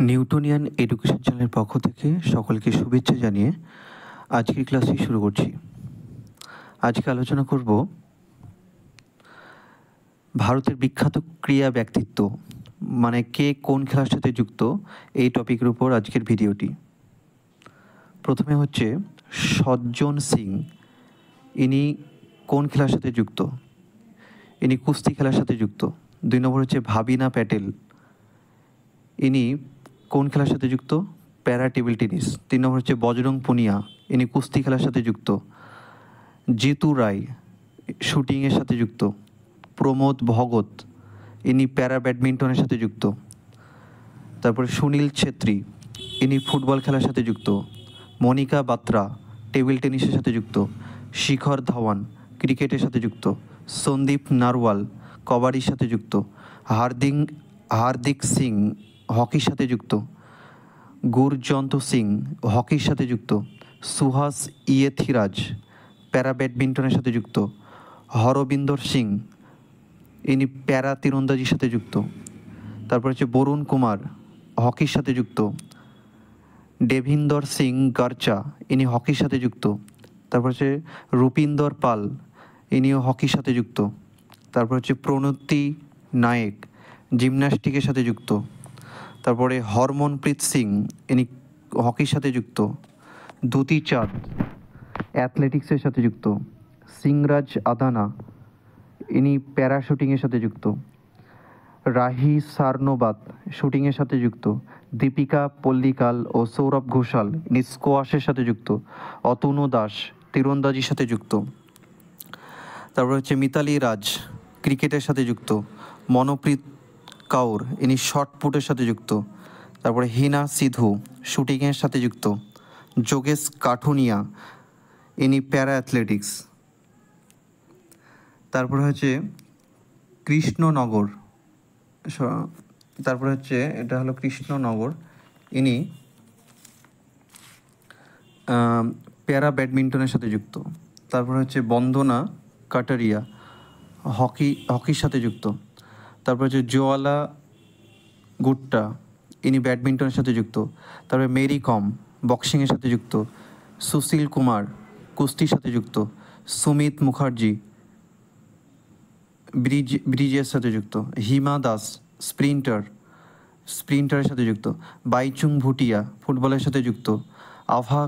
Newtonian education চ্যানেলের পক্ষ থেকে সকলকে শুভেচ্ছা জানিয়ে আজকের ক্লাসটি শুরু করছি। আজকে আলোচনা করব ভারতের বিখ্যাত ক্রীড়া ব্যক্তিত্ব, মানে কে কোন খেলার সাথে যুক্ত, এই টপিকের উপর আজকের ভিডিওটি। প্রথমে হচ্ছে সজ্জন সিং। ইনি কোন খেলার সাথে যুক্ত? ইনি কুস্তি খেলার সাথে যুক্ত। 2 নম্বর হচ্ছে ভাবিনা প্যাটেল। ইনি কোন খেলার সাথে যুক্ত? প্যারা টেবিল টেনিস। 3 নম্বর হচ্ছে বজরং পুনিয়া। ইনি কুস্তি খেলার সাথে যুক্ত। জিতু রায় শুটিংয়ের সাথে যুক্ত। প্রমোদ ভগত, ইনি প্যারা ব্যাডমিন্টনের সাথে যুক্ত। তারপরে সুনীল ছেত্রী, ইনি ফুটবল খেলার সাথে যুক্ত। মনিকা বাত্রা টেবিল টেনিসের সাথে যুক্ত। শিখর ধাওয়ান ক্রিকেটের সাথে যুক্ত। সন্দীপ নারওয়াল কবাডির সাথে যুক্ত। হার্দিক সিং হকির সাথে যুক্ত। গুরজন্ত সিং হকির সাথে যুক্ত। সুহাস ইয়েথিরাজ প্যারা ব্যাডমিন্টনের সাথে যুক্ত। হরবিন্দর সিং, ইনি প্যারা তীরন্দাজির সাথে যুক্ত। তারপর হচ্ছে বরুণ কুমার হকির সাথে যুক্ত। দেভিন্দর সিং গারচা, ইনি হকির সাথে যুক্ত। তারপর হচ্ছে রূপিন্দর পাল, ইনিও হকির সাথে যুক্ত। তারপর হচ্ছে প্রণতি নায়েক জিমন্যাস্টিকের সাথে যুক্ত। তারপরে হরমনপ্রীত সিং, ইনি হকির সাথে যুক্ত। দ্যুতি চাঁদ অ্যাথলেটিক্সের সাথে যুক্ত। সিংরাজ আদানা, ইনি প্যারা শুটিংয়ের সাথে যুক্ত। রাহি সারনোবাত শুটিংয়ের সাথে যুক্ত। দীপিকা পল্লিকাল ও সৌরভ ঘোষাল, ইনি স্কোয়াশের সাথে যুক্ত। অতনু দাস তীরন্দাজির সাথে যুক্ত। তারপর হচ্ছে মিতালি রাজ ক্রিকেটের সাথে যুক্ত। মনোপ্রীত কাউর, ইনি শর্টপুটের সাথে যুক্ত। তারপরে হিনা সিধু শুটিংয়ের সাথে যুক্ত। যোগেশ কাঠুনিয়া, ইনি প্যারা অ্যাথলেটিক্স। তারপরে হচ্ছে কৃষ্ণনগর, তারপরে হচ্ছে এটা হলো কৃষ্ণনগর, ইনি প্যারা ব্যাডমিন্টনের সাথে যুক্ত। তারপরে হচ্ছে বন্দনা কাটারিয়া হকির সাথে যুক্ত। তারপর হচ্ছে জোয়ালা গুট্টা, ইনি ব্যাডমিন্টনের সাথে যুক্ত। তারপরে মেরি কম বক্সিংয়ের সাথে যুক্ত। সুশীল কুমার কুস্তির সাথে যুক্ত। সুমিত মুখার্জি ব্রিজের সাথে যুক্ত। হিমা দাস স্প্রিন্টারের সাথে যুক্ত। বাইচুং ভুটিয়া ফুটবলের সাথে যুক্ত। আভা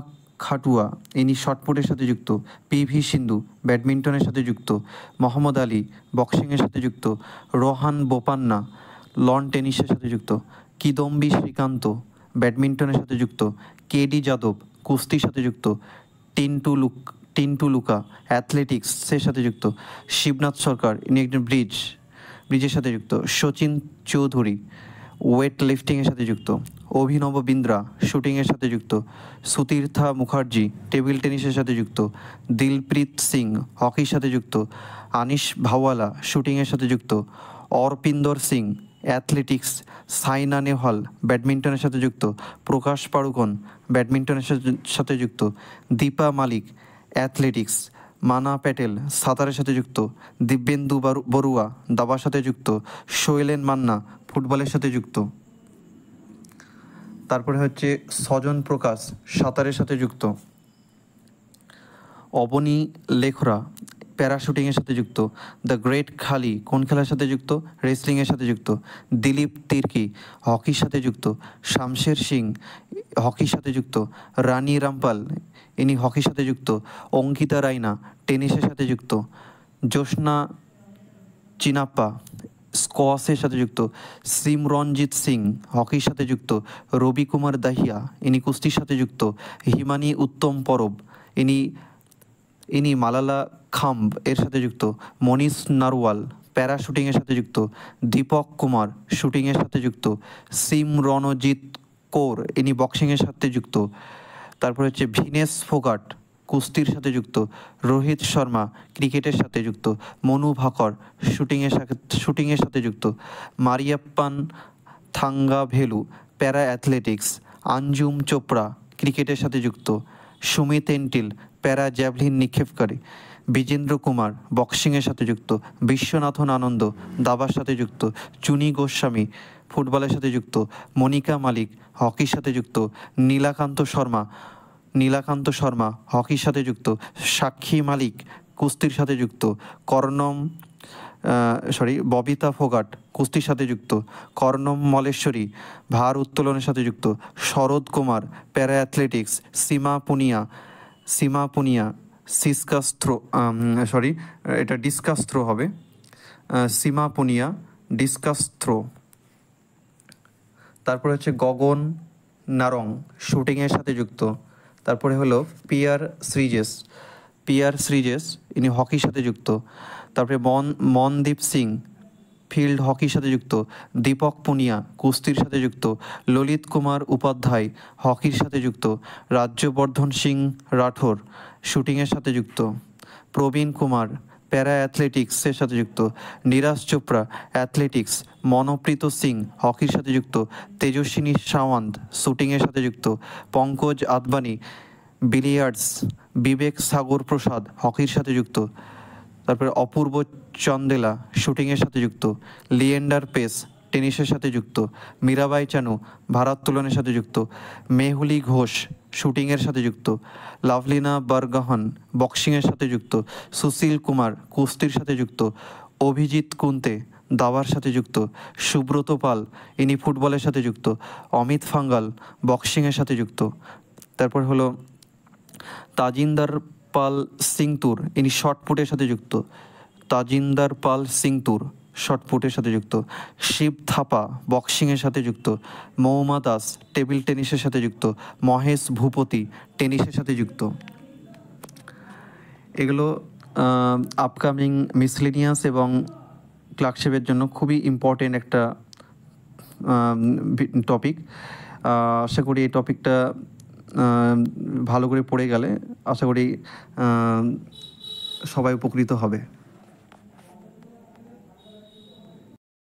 খাটুয়া, ইনি শটপুটের সাথে যুক্ত। পিভি সিন্ধু ব্যাডমিন্টনের সাথে যুক্ত। মোহাম্মদ আলী বক্সিংয়ের সাথে যুক্ত। রোহান বোপান্না লন টেনিসের সাথে যুক্ত। কিদম্বি শ্রীকান্ত ব্যাডমিন্টনের সাথে যুক্ত। কেডি যাদব কুস্তির সাথে যুক্ত। টিন্টু লুকা অ্যাথলেটিক্সের সাথে যুক্ত। শিবনাথ সরকার, ইনি একজন ব্রিজের সাথে যুক্ত। শচীন চৌধুরী ওয়েট লিফটিংয়ের সাথে যুক্ত। অভিনব বিন্দ্রা শুটিংয়ের সাথে যুক্ত। সুতীর্থা মুখার্জি টেবিল টেনিসের সাথে যুক্ত। দিলপ্রীত সিং হকির সাথে যুক্ত। আনিশ ভাওয়ালা শুটিংয়ের সাথে যুক্ত। অরপিন্দর সিং অ্যাথলেটিক্স। সাইনা নেহওয়াল ব্যাডমিন্টনের সাথে যুক্ত। প্রকাশ পাড়ুকন ব্যাডমিন্টনের সাথে যুক্ত। দীপা মালিক অ্যাথলেটিক্স। মানা প্যাটেল সাঁতারের সাথে যুক্ত। দিব্যেন্দু বড়ুয়া দাবার সাথে যুক্ত। শৈলেন মান্না ফুটবলের সাথে যুক্ত। তারপরে হচ্ছে সজন প্রকাশ সাঁতারের সাথে যুক্ত। অবনী লেখরা প্যারাশুটিংয়ের সাথে যুক্ত। দ্য গ্রেট খালি কোন খেলার সাথে যুক্ত? রেসলিংয়ের সাথে যুক্ত। দিলীপ তির্কি হকির সাথে যুক্ত। শামশের সিং হকির সাথে যুক্ত। রানী রামপাল, ইনি হকির সাথে যুক্ত। অঙ্কিতা রায়না টেনিসের সাথে যুক্ত। জ্যোৎস্না চিনাপ্পা স্কোয়াশের সাথে যুক্ত। সিমরনজিৎ সিং হকির সাথে যুক্ত। রবি কুমার দাহিয়া, ইনি কুস্তির সাথে যুক্ত। হিমানি উত্তম পরব, ইনি মালালা খাম্ব এর সাথে যুক্ত। মনীষ নারওয়াল প্যারা শুটিংয়ের সাথে যুক্ত। দীপক কুমার শুটিংয়ের সাথে যুক্ত। সিমরনজিৎ কৌর, ইনি বক্সিংয়ের সাথে যুক্ত। তারপর হচ্ছে ভিনেশ ফোগাট কুস্তির সাথে যুক্ত। রোহিত শর্মা ক্রিকেটের সাথে যুক্ত। মনু ভাকর শুটিংয়ের সাথে যুক্ত। Mariyappan Thangavelu para athletics. আঞ্জুম চোপড়া ক্রিকেটের সাথে যুক্ত। সুমিত এন্টিল প্যারা জ্যাভলিন নিক্ষেপকারী। বিজেন্দ্র কুমার বক্সিংয়ের সাথে যুক্ত। বিশ্বনাথন আনন্দ দাবার সাথে যুক্ত। চুনি গোস্বামী ফুটবলের সাথে যুক্ত। মনিকা মালিক হকির সাথে যুক্ত। নীলাকান্ত শর্মা হকির সাথে যুক্ত। সাক্ষী মালিক কুস্তির সাথে যুক্ত। ববিতা ফোগাট কুস্তির সাথে যুক্ত। কর্ণম মলেশ্বরী ভার উত্তোলনের সাথে যুক্ত। শরৎ কুমার প্যারা অ্যাথলেটিক্স। সীমা পুনিয়া এটা ডিসকাস থ্রো হবে। সীমা পুনিয়া ডিসকাস থ্রো। তারপরে হচ্ছে গগন নারং শুটিংয়ের সাথে যুক্ত। তারপরে হলো পিয়ার শ্রীজেস ইনি হকির সাথে যুক্ত। তারপরে মনদীপ সিং ফিল্ড হকির সাথে যুক্ত। দীপক পুনিয়া কুস্তির সাথে যুক্ত। ললিত কুমার উপাধ্যায় হকির সাথে যুক্ত। রাজ্যবর্ধন সিং রাঠোর শুটিংয়ের সাথে যুক্ত। প্রবীণ কুমার প্যারা অ্যাথলেটিক্সের সাথে যুক্ত। নীরাজ চোপড়া অ্যাথলেটিক্স। মনপ্রীত সিং হকির সাথে যুক্ত। তেজস্বিনী সাওয়ান্ত শুটিংয়ের সাথে যুক্ত। পঙ্কজ আদবানি বিলিয়ার্ডস। বিবেক সাগর প্রসাদ হকির সাথে যুক্ত। তারপরে অপূর্ব চন্দেলা শুটিংয়ের সাথে যুক্ত। লিয়েন্ডার পেস টেনিসের সাথে যুক্ত। মীরাবাই চানু ভারোত্তোলনের সাথে যুক্ত। মেহুলি ঘোষ শুটিংয়ের সাথে যুক্ত। লাভলিনা বরগোহান বক্সিংয়ের সাথে যুক্ত। সুশীল কুমার কুস্তির সাথে যুক্ত। অভিজিৎ কুন্তে দাবার সাথে যুক্ত। সুব্রত পাল ইনি ফুটবলের সাথে যুক্ত। অমিত ফাঙ্গাল বক্সিংয়ের সাথে যুক্ত। তারপর হলো তাজিন্দার পাল সিংতুর ইনি শর্টপুটের সাথে যুক্ত। শর্টপুটের সাথে যুক্ত। শিব থাপা বক্সিংয়ের সাথে যুক্ত। মৌমা দাস টেবিল টেনিসের সাথে যুক্ত। মহেশ ভূপতি টেনিসের সাথে যুক্ত। এগুলো আপকামিং মিসলেনিয়াস এবং ক্লার্কশিপের জন্য খুবই ইম্পর্টেন্ট একটা টপিক। আশা করি এই টপিকটা ভালো করে পড়ে গেলে আশা করি সবাই উপকৃত হবে।